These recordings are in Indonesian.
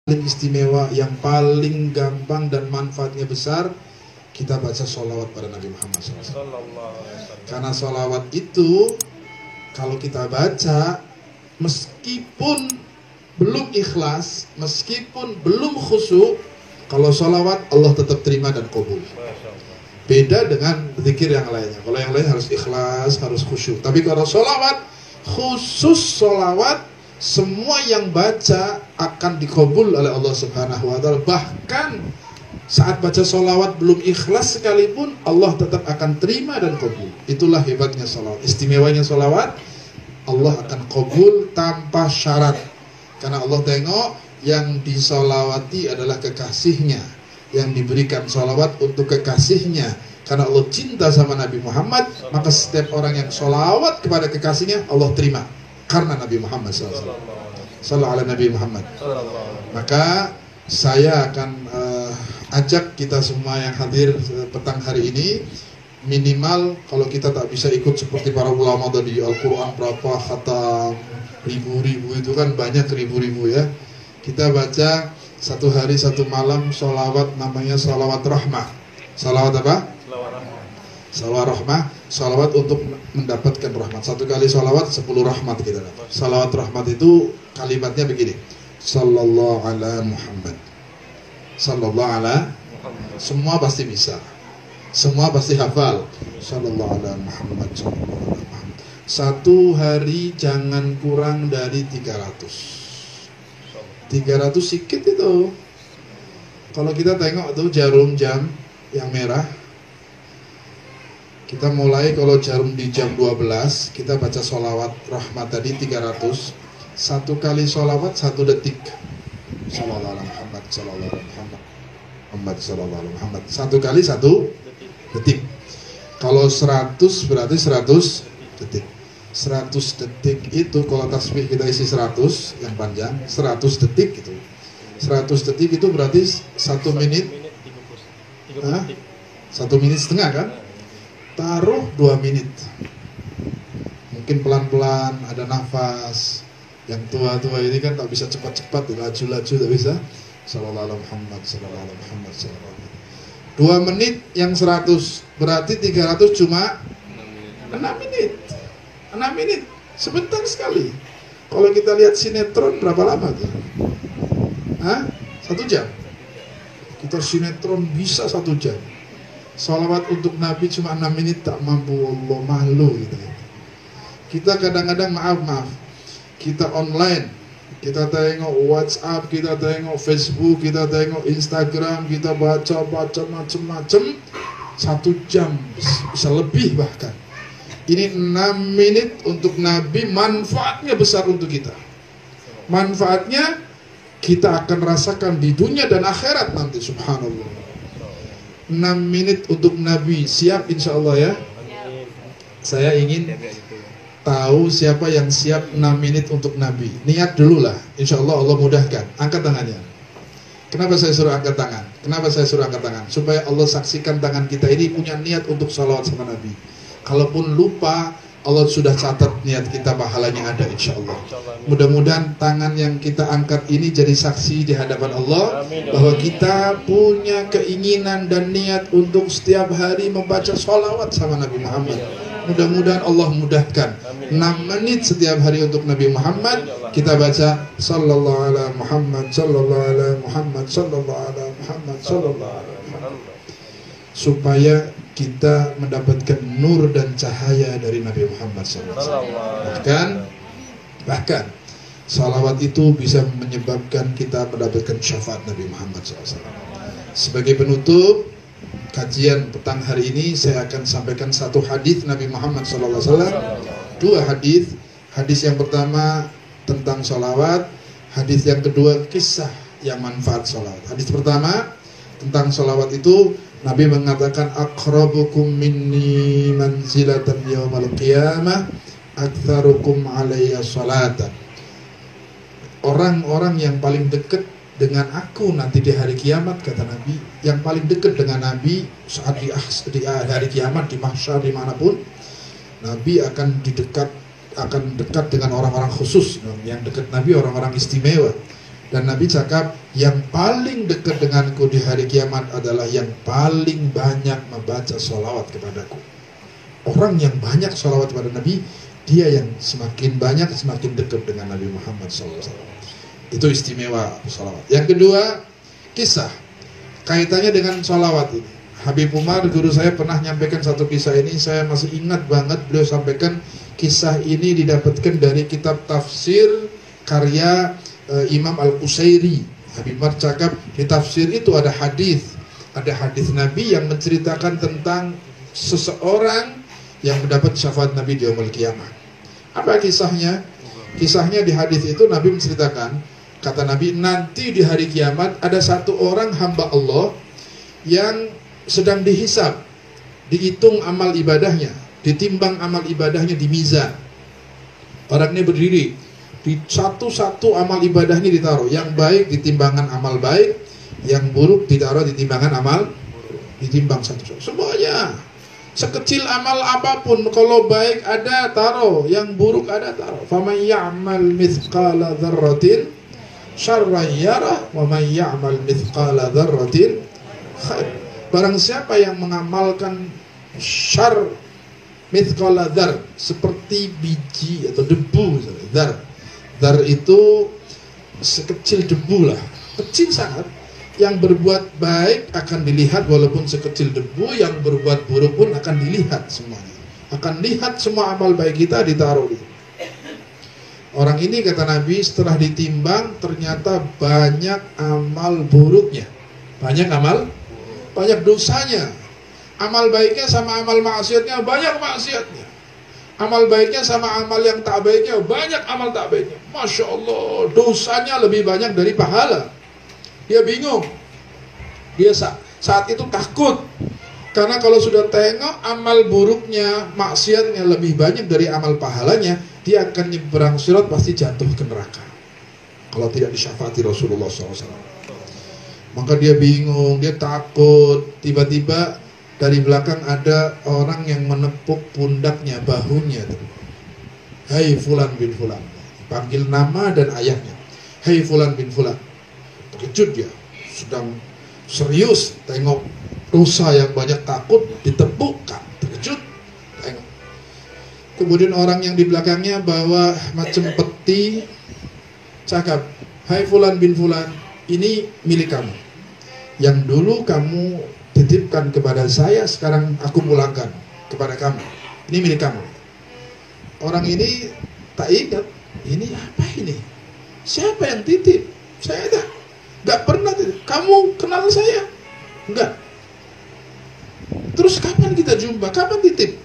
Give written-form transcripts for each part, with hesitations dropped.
paling istimewa, yang paling gampang dan manfaatnya besar, kita baca sholawat pada Nabi Muhammad SAW. Karena sholawat itu kalau kita baca, meskipun belum ikhlas, meskipun belum khusyuk, kalau sholawat Allah tetap terima dan qabul. Beda dengan zikir yang lainnya. Kalau yang lain harus ikhlas, harus khusyuk. Tapi kalau sholawat, khusus sholawat, semua yang baca akan dikabul oleh Allah Subhanahu wa Ta'ala. Bahkan saat baca sholawat belum ikhlas sekalipun, Allah tetap akan terima dan kabul. Itulah hebatnya sholawat. Istimewanya sholawat, Allah akan kabul tanpa syarat. Karena Allah tengok yang disolawati adalah kekasihnya, yang diberikan sholawat untuk kekasihnya. Karena Allah cinta sama Nabi Muhammad, maka setiap orang yang sholawat kepada kekasihnya, Allah terima. Karena Nabi Muhammad SAW. Sallallahu alaihi Nabi Muhammad. Maka saya akan ajak kita semua yang hadir petang hari ini, minimal kalau kita tak bisa ikut seperti para ulama tadi, Al-Quran berapa khatam, ribu-ribu itu kan banyak, ribu-ribu ya. Kita baca satu hari satu malam sholawat, namanya sholawat rahmah. Sholawat apa? Sholawat rahmah, sholawat untuk mendapatkan rahmat. Satu kali sholawat 10 rahmat kita dapat. Sholawat rahmat itu kalimatnya begini: Sallallahu ala Muhammad, Sallallahu ala Muhammad. Semua pasti bisa, semua pasti hafal. Sallallahu ala Muhammad, Sallallahu ala Muhammad. Satu hari jangan kurang dari 300. 300 sikit itu. Kalau kita tengok tuh jarum jam yang merah, kita mulai kalau jarum di jam 12, kita baca sholawat rahmat tadi 300. Satu kali sholawat 1 detik. Sallallahu alaihi Muhammad, sallallahu alaihi Muhammad, Muhammad sallallahu alaihi Muhammad. Satu kali 1 detik. Kalau 100 berarti 100 detik. 100 detik itu kalau tasbih kita isi 100 yang panjang, 100 detik itu. 100 detik itu berarti 1 menit. 1 menit setengah kan? Taruh 2 menit. Mungkin pelan-pelan, ada nafas. Yang tua-tua ini kan tak bisa cepat-cepat, laju-laju tak bisa. Sallallahu alaihi Muhammad, sallallahu alaihi Muhammad, sallallahu alaihi. 2 menit yang 100, berarti 300 cuma 6 menit. 6 menit, sebentar sekali. Kalau kita lihat sinetron berapa lama tuh? 1 jam. Kita sinetron bisa 1 jam. Salawat untuk Nabi cuma 6 menit tak mampu, Allah malu gitu. Kita kadang-kadang maaf, kita online, kita tengok WhatsApp, kita tengok Facebook, kita tengok Instagram, kita baca macam-macam, 1 jam bisa lebih bahkan. Ini 6 menit untuk Nabi, manfaatnya besar untuk kita. Manfaatnya kita akan rasakan di dunia dan akhirat nanti, subhanallah. 6 menit untuk Nabi, siap insya Allah ya. Saya ingin tahu siapa yang siap 6 menit untuk Nabi. Niat dulu lah, insya Allah Allah mudahkan. Angkat tangannya. Kenapa saya suruh angkat tangan? Kenapa saya suruh angkat tangan? Supaya Allah saksikan tangan kita ini punya niat untuk salawat sama Nabi. Kalaupun lupa, Allah sudah catat niat kita, pahalanya ada insya Allah. Mudah-mudahan tangan yang kita angkat ini jadi saksi di hadapan Allah bahwa kita punya keinginan dan niat untuk setiap hari membaca sholawat sama Nabi Muhammad. Mudah-mudahan Allah mudahkan. 6 menit setiap hari untuk Nabi Muhammad, kita baca Sallallahu ala Muhammad, Sallallahu ala Muhammad, Sallallahu ala Muhammad, Sallallahu ala Muhammad, supaya kita mendapatkan nur dan cahaya dari Nabi Muhammad SAW. Bahkan salawat itu bisa menyebabkan kita mendapatkan syafaat Nabi Muhammad SAW. Sebagai penutup kajian petang hari ini, saya akan sampaikan 1 hadis Nabi Muhammad SAW. 2 hadis. Hadis yang pertama tentang salawat, hadis yang kedua kisah yang manfaat salawat. Hadis pertama tentang salawat itu, Nabi mengatakan aqrabukum minni manzilatan yaumal qiyamah aktsarukum alayya salatan. Orang-orang yang paling dekat dengan aku nanti di hari kiamat, kata Nabi, yang paling dekat dengan Nabi saat di hari kiamat, di mahsyar, dimanapun, Nabi akan dekat dengan orang-orang khusus. Yang dekat Nabi orang-orang istimewa. Dan Nabi cakap, yang paling dekat denganku di hari kiamat adalah yang paling banyak membaca sholawat kepadaku. Orang yang banyak sholawat kepada Nabi, dia yang semakin banyak, semakin dekat dengan Nabi Muhammad SAW. Itu istimewa sholawat. Yang kedua, kisah. Kaitannya dengan sholawat ini. Habib Umar, guru saya, pernah nyampaikan satu kisah ini. Saya masih ingat banget, beliau sampaikan kisah ini didapatkan dari kitab tafsir karya Imam Al-Qusairi. Habib Umar cakap, di tafsir itu ada hadis Nabi yang menceritakan tentang seseorang yang mendapat syafaat Nabi di yaumul qiyamah. Apa kisahnya? Kisahnya di hadis itu Nabi menceritakan, kata Nabi, nanti di hari kiamat ada satu orang hamba Allah yang sedang dihisab, dihitung amal ibadahnya, ditimbang amal ibadahnya di mizan. Orangnya berdiri, di satu-satu amal ibadahnya ditaruh. Yang baik di timbangan amal baik, yang buruk ditaruh di timbangan amal, ditimbang satu-satu. Semuanya, sekecil amal apapun, kalau baik ada taruh, yang buruk ada taruh. Faman ya'mal mithqala dzarratin syarran yarah, wa man ya'mal mithqala dzarratin khair. Barang siapa yang mengamalkan syar mithqala dzar, seperti biji atau debu, dzar itu sekecil debu lah, kecil sangat. Yang berbuat baik akan dilihat walaupun sekecil debu, yang berbuat buruk pun akan dilihat semuanya. Akan lihat semua amal baik kita ditaruh di. Orang ini, kata Nabi, setelah ditimbang ternyata banyak amal buruknya, banyak dosanya. Amal baiknya sama amal maksiatnya banyak maksiatnya. Amal baiknya sama amal yang tak baiknya banyak amal tak baiknya. Masya Allah, dosanya lebih banyak dari pahala. Dia bingung. Dia saat itu takut. Karena kalau sudah tengok amal buruknya, maksiatnya lebih banyak dari amal pahalanya, dia akan nyebrang sirat, pasti jatuh ke neraka kalau tidak disyafaati Rasulullah SAW. Maka dia bingung, dia takut. Tiba-tiba dari belakang ada orang yang menepuk pundaknya, bahunya. Hai Fulan bin Fulan. Panggil nama dan ayahnya. Hai Fulan bin Fulan. Terkejut dia, sedang serius tengok dosa yang banyak, takut, ditepuk, terkejut, tengok. Kemudian orang yang di belakangnya bawa macam peti, cakap, hai Fulan bin Fulan, ini milik kamu. Yang dulu kamu titipkan kepada saya, sekarang aku pulangkan kepada kamu. Ini milik kamu. Orang ini tak ingat, ini apa ini? Siapa yang titip? Saya gak pernah titip. Kamu kenal saya? Enggak. Terus kapan kita jumpa? Kapan titip?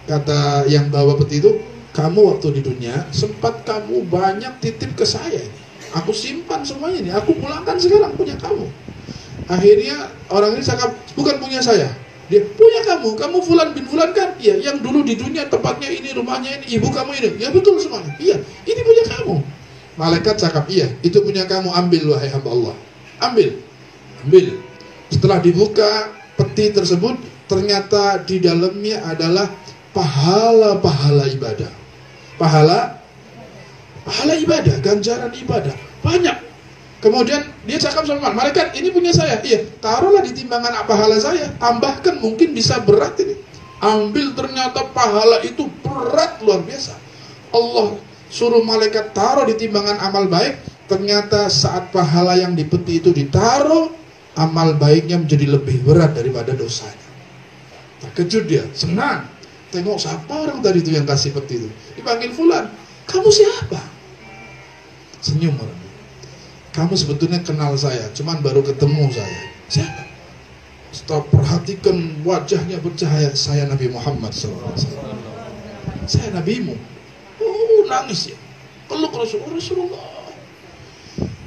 Kata yang bawa peti itu, kamu waktu di dunia sempat kamu banyak titip ke saya ini. Aku simpan semuanya ini, aku pulangkan sekarang, punya kamu. Akhirnya orang ini cakap, bukan punya saya. Dia, punya kamu Fulan bin Fulan kan? Iya, yang dulu di dunia tempatnya ini, rumahnya ini, ibu kamu ini. Ya betul semuanya. Iya, ini punya kamu. Malaikat cakap, iya, itu punya kamu, ambil wahai hamba Allah. Ambil. Setelah dibuka peti tersebut, ternyata di dalamnya adalah pahala-pahala ibadah. Pahala ibadah, ganjaran ibadah. Banyak. Kemudian dia cakap sama malaikat, ini punya saya. Iya, taruhlah di timbangan pahala saya. Tambahkan, mungkin bisa berat ini. Ambil, ternyata pahala itu berat luar biasa. Allah suruh malaikat taruh di timbangan amal baik. Ternyata saat pahala yang di peti itu ditaruh, amal baiknya menjadi lebih berat daripada dosanya. Terkejut dia, senang. Tengok siapa orang tadi itu yang kasih peti itu. Dipanggil Fulan, kamu siapa? Senyum orang. Kamu sebetulnya kenal saya, cuman baru ketemu saya. Siapa? Setelah perhatikan wajahnya bercahaya, saya Nabi Muhammad SAW. Saya nabimu. Nangis ya. Peluk Rasulullah.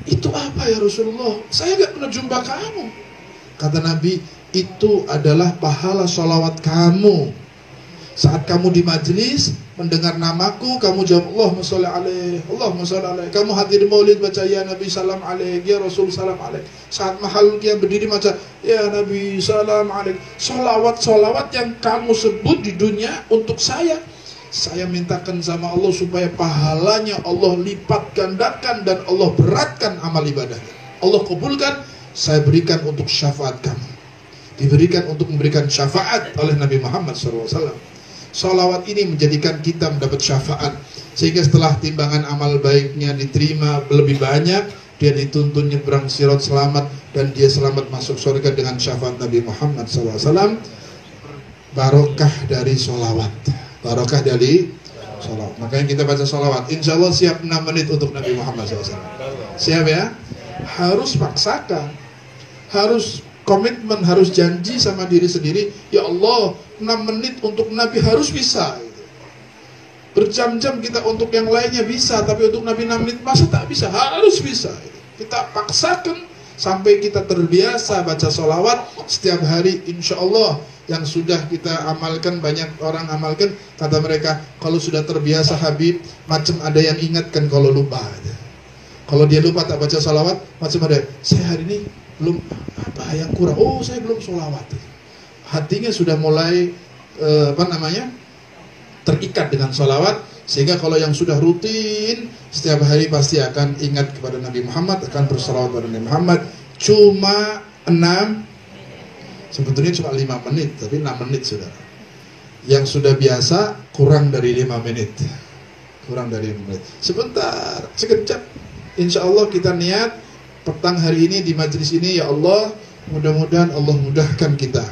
Itu apa ya Rasulullah? Saya gak pernah jumpa kamu. Kata Nabi, itu adalah pahala sholawat kamu. Saat kamu di majlis mendengar namaku, kamu jawab Allahumma sholli alaih, Allahumma sholli alaih. Kamu hadir maulid baca ya Nabi salam alaih, ya Rasul salam alaih. Saat mahal dia berdiri baca ya Nabi salam alaih. Sholawat yang kamu sebut di dunia untuk saya, Saya mintakan sama Allah supaya pahalanya Allah lipat gandakan dan Allah beratkan amal ibadahnya. Allah kabulkan, saya berikan untuk syafaat kamu. Diberikan untuk memberikan syafaat oleh Nabi Muhammad SAW. Sholawat ini menjadikan kita mendapat syafaat, sehingga setelah timbangan amal baiknya diterima lebih banyak, dia dituntun nyebrang sirat selamat, dan dia selamat masuk surga dengan syafaat Nabi Muhammad SAW. Barokah dari sholawat, barokah dari sholawat. Makanya kita baca sholawat. Insya Allah siap 6 menit untuk Nabi Muhammad SAW. Siap ya? Harus paksakan, harus komitmen, harus janji sama diri sendiri. Ya Allah, 6 menit untuk Nabi harus bisa. Berjam-jam kita untuk yang lainnya bisa, tapi untuk Nabi 6 menit masa tak bisa? Harus bisa. Kita paksakan sampai kita terbiasa baca sholawat setiap hari. Insya Allah yang sudah kita amalkan, banyak orang amalkan, kata mereka, kalau sudah terbiasa Habib, macam ada yang ingatkan kalau lupa. Kalau dia lupa tak baca sholawat, macam ada, saya hari ini belum, apa yang kurang, oh saya belum sholawat. Hatinya sudah mulai terikat dengan sholawat, sehingga kalau yang sudah rutin setiap hari pasti akan ingat kepada Nabi Muhammad, akan bersalawat kepada Nabi Muhammad. Cuma 6, sebetulnya cuma 5 menit, tapi 6 menit sudah. Yang sudah biasa kurang dari 5 menit, kurang dari 5 menit. Sebentar, sekejap. Insya Allah kita niat petang hari ini di majelis ini, ya Allah, mudah-mudahan Allah mudahkan kita.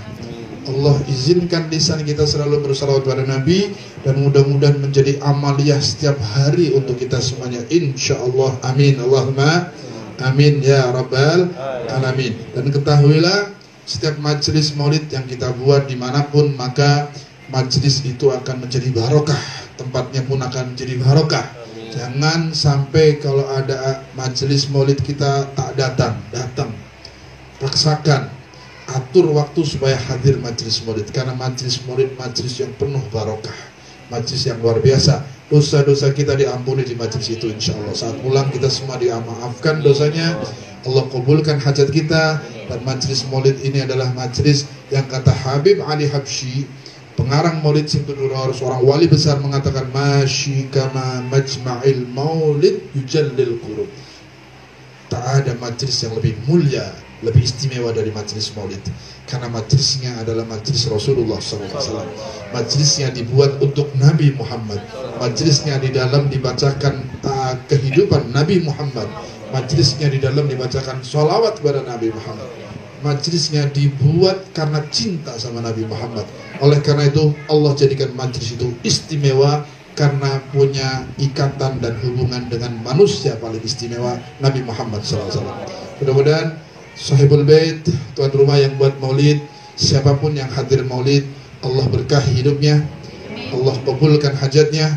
Allah izinkan lisan kita selalu bersalawat kepada Nabi, dan mudah-mudahan menjadi amaliyah setiap hari untuk kita semuanya. Insya Allah, amin. Allahumma amin ya rabbal alamin. Dan ketahuilah, setiap majelis maulid yang kita buat dimanapun, maka majelis itu akan menjadi barokah, tempatnya pun akan menjadi barokah. Jangan sampai kalau ada majelis maulid kita tak datang. Paksakan, atur waktu supaya hadir majelis maulid, karena majelis maulid majelis yang penuh barokah, majelis yang luar biasa. Dosa-dosa kita diampuni di majelis itu insya Allah. Saat pulang kita semua dimaafkan dosanya, Allah kabulkan hajat kita. Dan majelis maulid ini adalah majelis yang kata Habib Ali Habsyi, pengarang maulid Simtudur, seorang wali besar, mengatakan, masyi kama majma'il maulid yujallil qurub. Tak ada majelis yang lebih mulia, lebih istimewa dari majelis maulid, karena majelisnya adalah majelis Rasulullah SAW. Majelisnya dibuat untuk Nabi Muhammad, majelisnya di dalam dibacakan kehidupan Nabi Muhammad, majelisnya di dalam dibacakan sholawat kepada Nabi Muhammad, majelisnya dibuat karena cinta sama Nabi Muhammad. Oleh karena itu Allah jadikan majelis itu istimewa, karena punya ikatan dan hubungan dengan manusia paling istimewa, Nabi Muhammad SAW. Mudah-mudahan Sahibul Bait, tuan rumah yang buat maulid, siapapun yang hadir maulid, Allah berkahi hidupnya, Allah kabulkan hajatnya,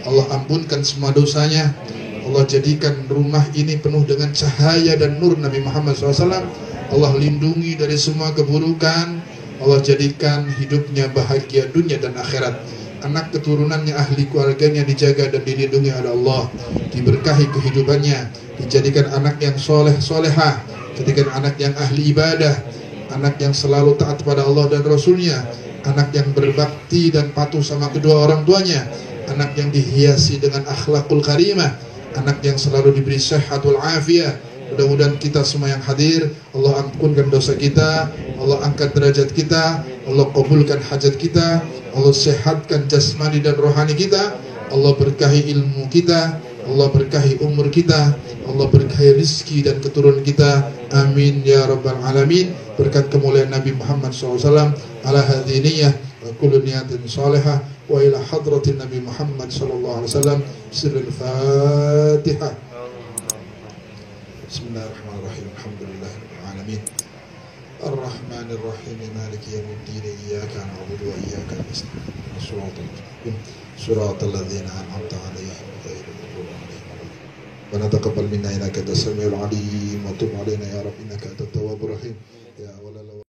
Allah ampunkan semua dosanya, Allah jadikan rumah ini penuh dengan cahaya dan nur Nabi Muhammad SAW. Allah lindungi dari semua keburukan, Allah jadikan hidupnya bahagia dunia dan akhirat. Anak keturunannya, ahli keluarganya dijaga dan dilindungi oleh Allah, diberkahi kehidupannya, dijadikan anak yang soleh solehah, jadikan anak yang ahli ibadah, anak yang selalu taat pada Allah dan Rasulnya, anak yang berbakti dan patuh sama kedua orang tuanya, anak yang dihiasi dengan akhlakul karimah, anak yang selalu diberi sehatul afiyah. Mudah-mudahan kita semua yang hadir, Allah ampunkan dosa kita, Allah angkat derajat kita, Allah kabulkan hajat kita, Allah sehatkan jasmani dan rohani kita, Allah berkahi ilmu kita, Allah berkahi umur kita, Allah berkahi rizki dan keturunan kita. Amin ya rabbal alamin. Berkat kemuliaan Nabi Muhammad SAW, ala hadiniyah wa kullu niyatin salihah, wa ila hadratin Nabi Muhammad SAW. Sirrul Fatihah. Bismillahirrahmanirrahim. Alhamdulillahirabbil alamin. Ar-Rahmanir-Rahim. Maliki yaumiddin. Iyyaka na'budu wa iyyaka nasta'in. Shiratal ladzina an'amta 'alaihim ghairil maghdubi 'alaihim waladdallin. Rabbana taqabbal minna innaka antas samiul 'alim wa tub 'alaina ya rabb innaka antat tawwabur rahim. Ya